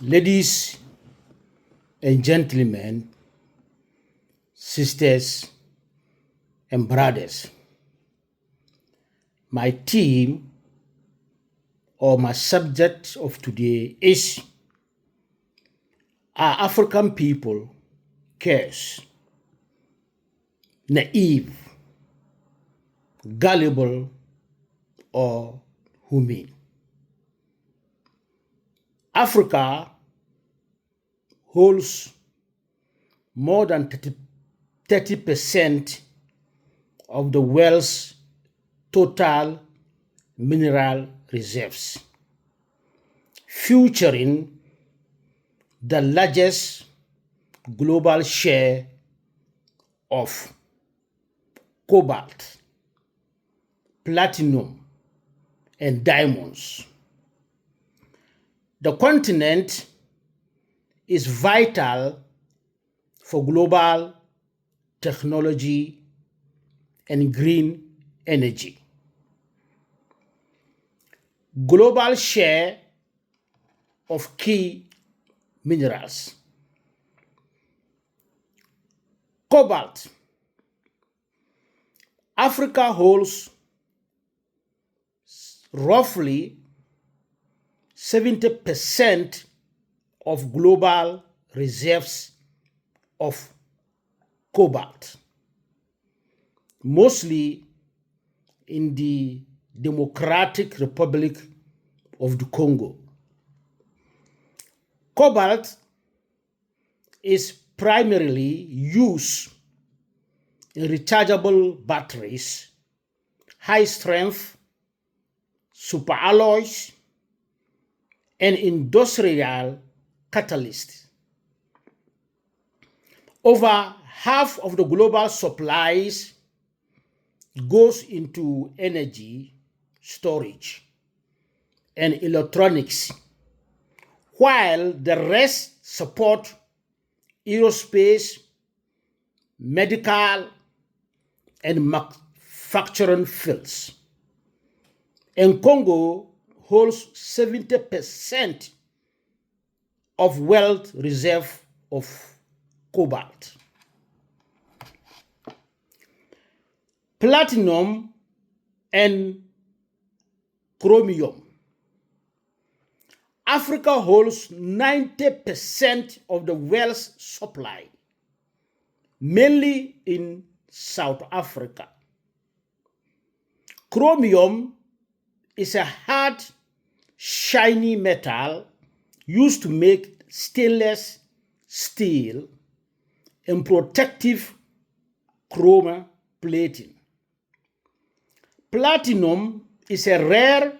Ladies and gentlemen, sisters and brothers, my theme or my subject of today is: Are African people cursed, naive, gullible, or humane? Africa holds more than 30% of the world's total mineral reserves, featuring the largest global share of cobalt, platinum, and diamonds. The continent is vital for global technology and green energy. Global share of key minerals. Cobalt. Africa holds roughly 70% of global reserves of cobalt, mostly in the Democratic Republic of the Congo. Cobalt is primarily used in rechargeable batteries, high-strength superalloys, and industrial catalysts. Over half of the global supplies goes into energy storage and electronics, while the rest support aerospace, medical, and manufacturing fields. And Congo holds 70% of world reserve of cobalt. Platinum and chromium. Africa holds 90% of the world's supply, mainly in South Africa. Chromium is a hard, shiny metal used to make stainless steel and protective chrome plating. Platinum is a rare,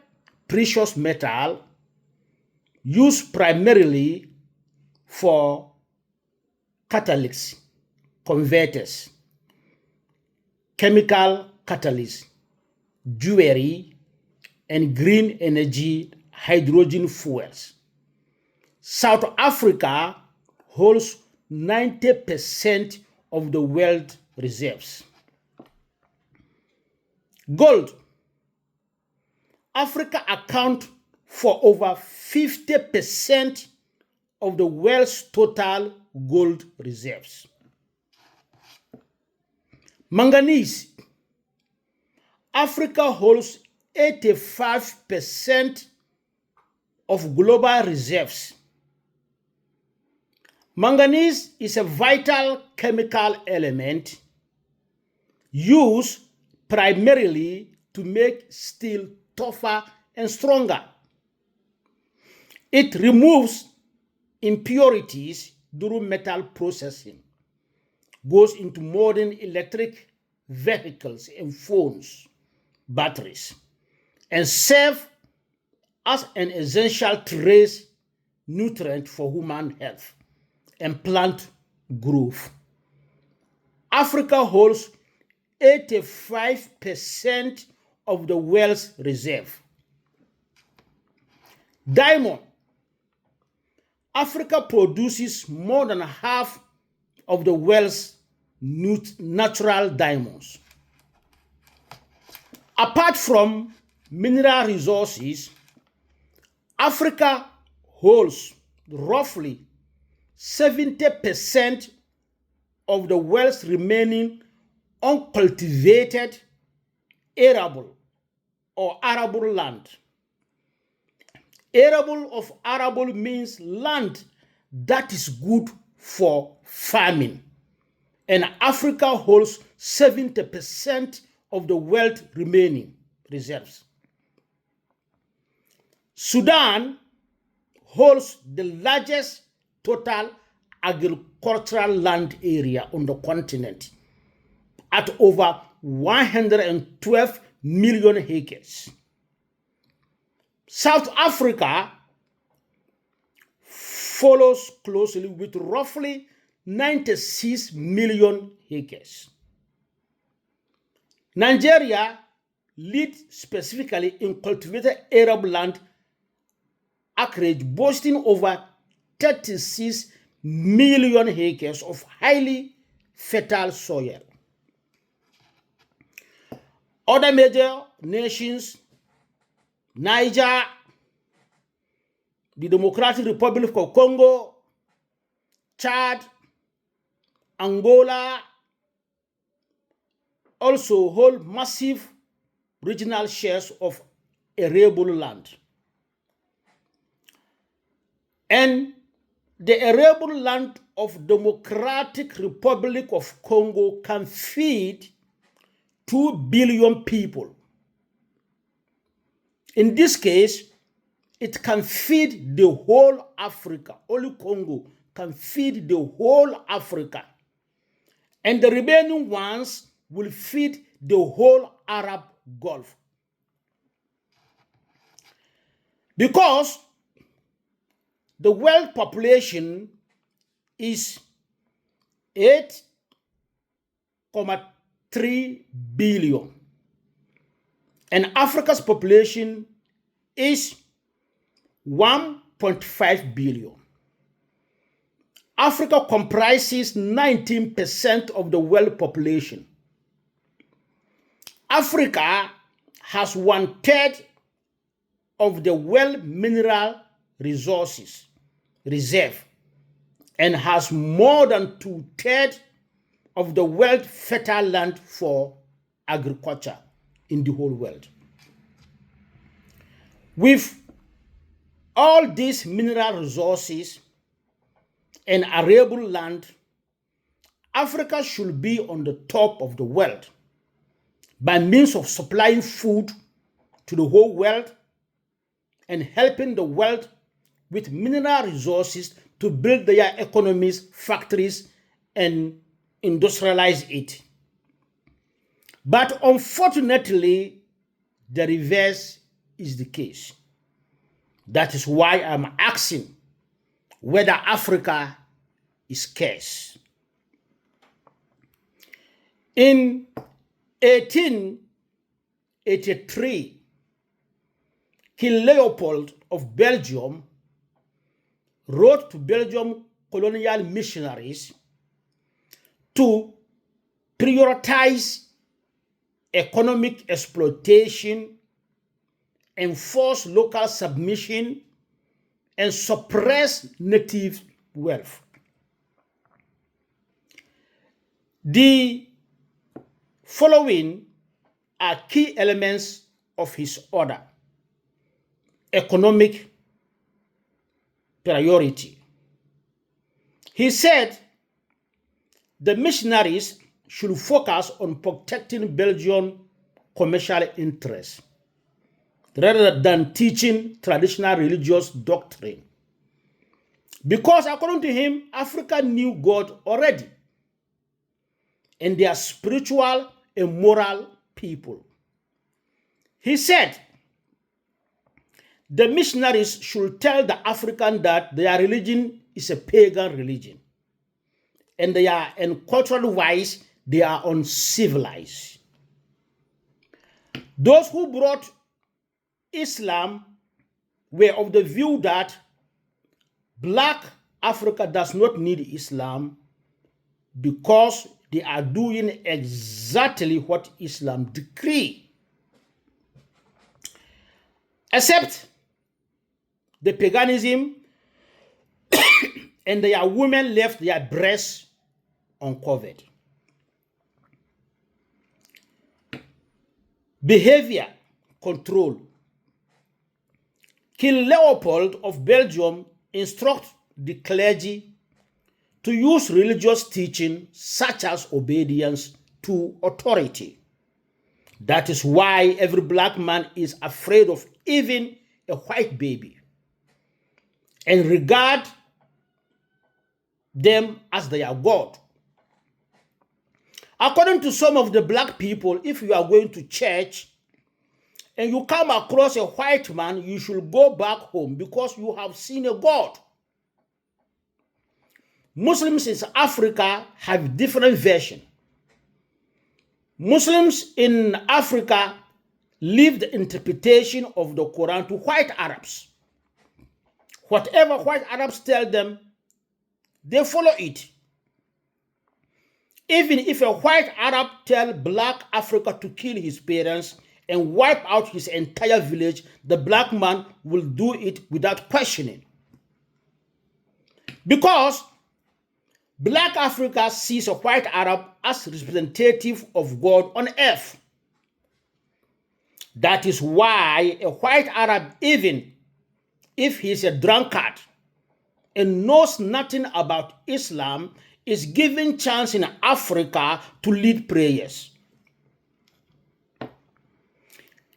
precious metal used primarily for catalysts, converters, chemical catalysts, jewelry, and green energy hydrogen fuels. South Africa holds 90% of the world reserves. Gold. Africa accounts for over 50% of the world's total gold reserves. Manganese. Africa holds 85% of global reserves. Manganese is a vital chemical element used primarily to make steel tougher and stronger. It removes impurities during metal processing, goes into modern electric vehicles and phones, batteries, and serve as an essential trace nutrient for human health and plant growth. Africa holds 85% of the world's reserve. Diamond. Africa produces more than half of the world's natural diamonds. Apart from mineral resources, Africa holds roughly 70% of the world's remaining uncultivated arable or arable land. Arable means land that is good for farming. And Africa holds 70% of the world remaining reserves. Sudan holds the largest total agricultural land area on the continent at over 112 million acres. South Africa follows closely with roughly 96 million acres. Nigeria leads specifically in cultivated arable land acreage, boasting over 36 million acres of highly fertile soil. Other major nations, Niger, the Democratic Republic of Congo, Chad, Angola, also hold massive regional shares of arable land. And the arable land of Democratic Republic of Congo can feed 2 billion people. In this case, it can feed the whole Africa. Only Congo can feed the whole Africa. And the remaining ones will feed the whole Arab Gulf. Because the world population is 8.3 billion. And Africa's population is 1.5 billion. Africa comprises 19% of the world population. Africa has 1/3 of the world mineral resources reserve and has more than 2/3 of the world fertile land for agriculture in the whole world. With all these mineral resources and arable land, Africa should be on the top of the world by means of supplying food to the whole world and helping the world with mineral resources to build their economies, factories, and industrialize it. But unfortunately, the reverse is the case. That is why I'm asking whether Africa is scarce. In 1883, King Leopold of Belgium wrote to Belgium colonial missionaries to prioritize economic exploitation, enforce local submission, and suppress native wealth. The following are key elements of his order: economic priority. He said the missionaries should focus on protecting Belgian commercial interests rather than teaching traditional religious doctrine. Because according to him, Africa knew God already, and they are spiritual and moral people. He said the missionaries should tell the African that their religion is a pagan religion, and culturally wise, they are uncivilized. Those who brought Islam were of the view that Black Africa does not need Islam because they are doing exactly what Islam decrees. Except the paganism and their women left their breasts uncovered. Behavior control. King Leopold of Belgium instructed the clergy to use religious teaching such as obedience to authority. That is why every black man is afraid of even a white baby and regard them as their God. According to some of the black people, if you are going to church and you come across a white man, you should go back home because you have seen a God. Muslims in Africa have different version. Muslims in Africa leave the interpretation of the Quran to white Arabs. Whatever white Arabs tell them, they follow it. Even if a white Arab tell black Africa to kill his parents and wipe out his entire village, the black man will do it without questioning. Because black Africa sees a white Arab as representative of God on earth. That is why a white Arab, even if he is a drunkard and knows nothing about Islam, is given chance in Africa to lead prayers.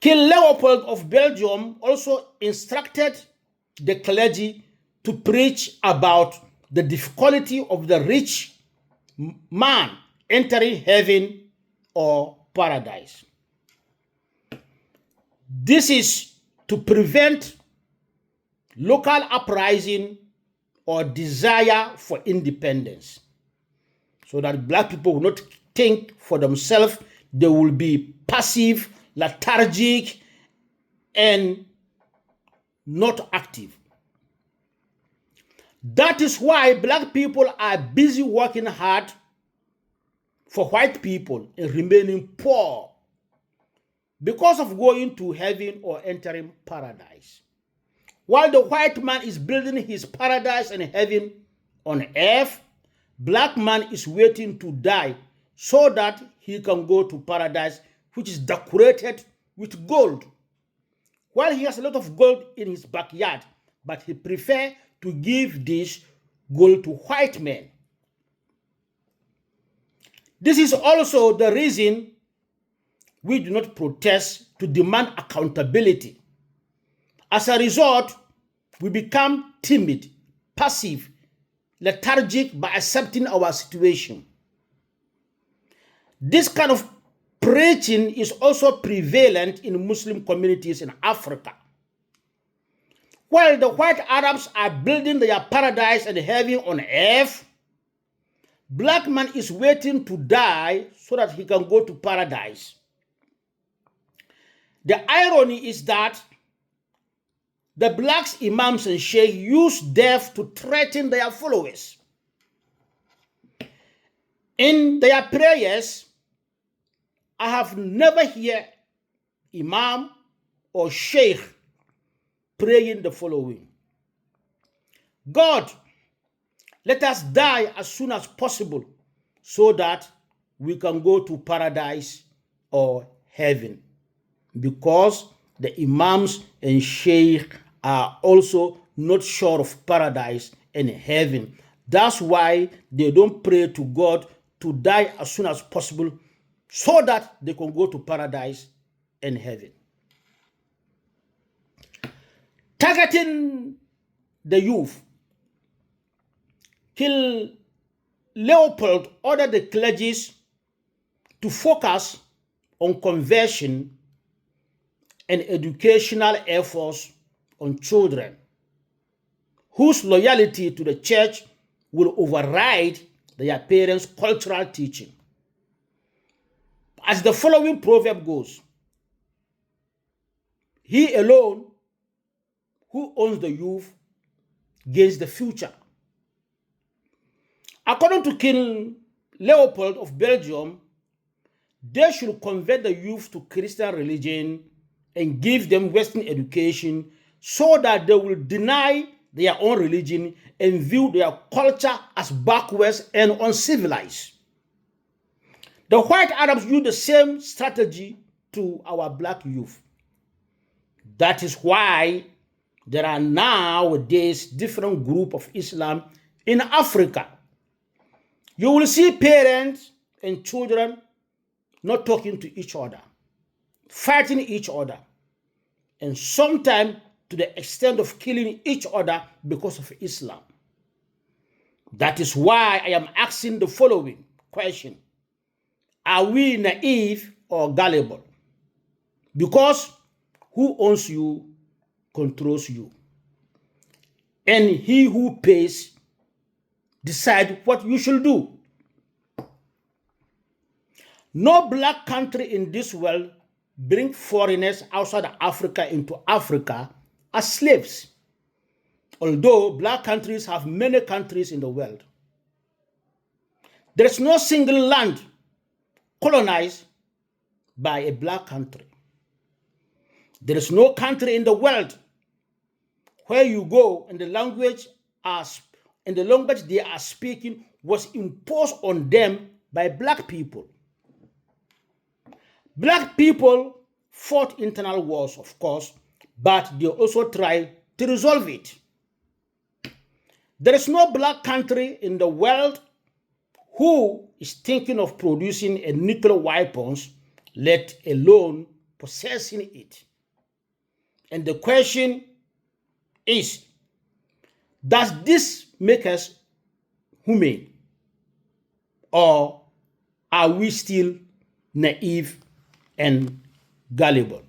King Leopold of Belgium also instructed the clergy to preach about the difficulty of the rich man entering heaven or paradise. This is to prevent local uprising or desire for independence, so that black people will not think for themselves. They will be passive, lethargic, and not active. That is why black people are busy working hard for white people and remaining poor because of going to heaven or entering paradise. While the white man is building his paradise and heaven on earth, black man is waiting to die so that he can go to paradise, which is decorated with gold. While he has a lot of gold in his backyard, but he prefers to give this gold to white men. This is also the reason we do not protest to demand accountability. As a result, we become timid, passive, lethargic by accepting our situation. This kind of preaching is also prevalent in Muslim communities in Africa. While the white Arabs are building their paradise and heaven on earth, black man is waiting to die so that he can go to paradise. The irony is that the blacks, imams and sheikh use death to threaten their followers. In their prayers, I have never heard imam or sheikh praying the following: God, let us die as soon as possible so that we can go to paradise or heaven. Because the imams and sheikh are also not sure of paradise and heaven. That's why they don't pray to God to die as soon as possible so that they can go to paradise and heaven. Targeting the youth. King Leopold ordered the clergy to focus on conversion and educational efforts on children whose loyalty to the church will override their parents' cultural teaching. As the following proverb goes, he alone who owns the youth gains the future. According to King Leopold of Belgium, they should convert the youth to Christian religion and give them Western education so that they will deny their own religion and view their culture as backwards and uncivilized. The white Arabs use the same strategy to our black youth. That is why there are nowadays different groups of Islam in Africa. You will see parents and children not talking to each other, fighting each other, and sometimes to the extent of killing each other because of Islam. That is why I am asking the following question. Are we naive or gullible? Because who owns you controls you. And he who pays decides what you should do. No black country in this world bring foreigners outside Africa into Africa as slaves. Although black countries have many countries in the world, there is no single land colonized by a black country. There is no country in the world where you go and the language they are speaking was imposed on them by black people. Black people fought internal wars, of course, but they also tried to resolve it. There is no black country in the world who is thinking of producing a nuclear weapons, let alone possessing it. And the question is, does this make us humane? Or are we still naive and gullible?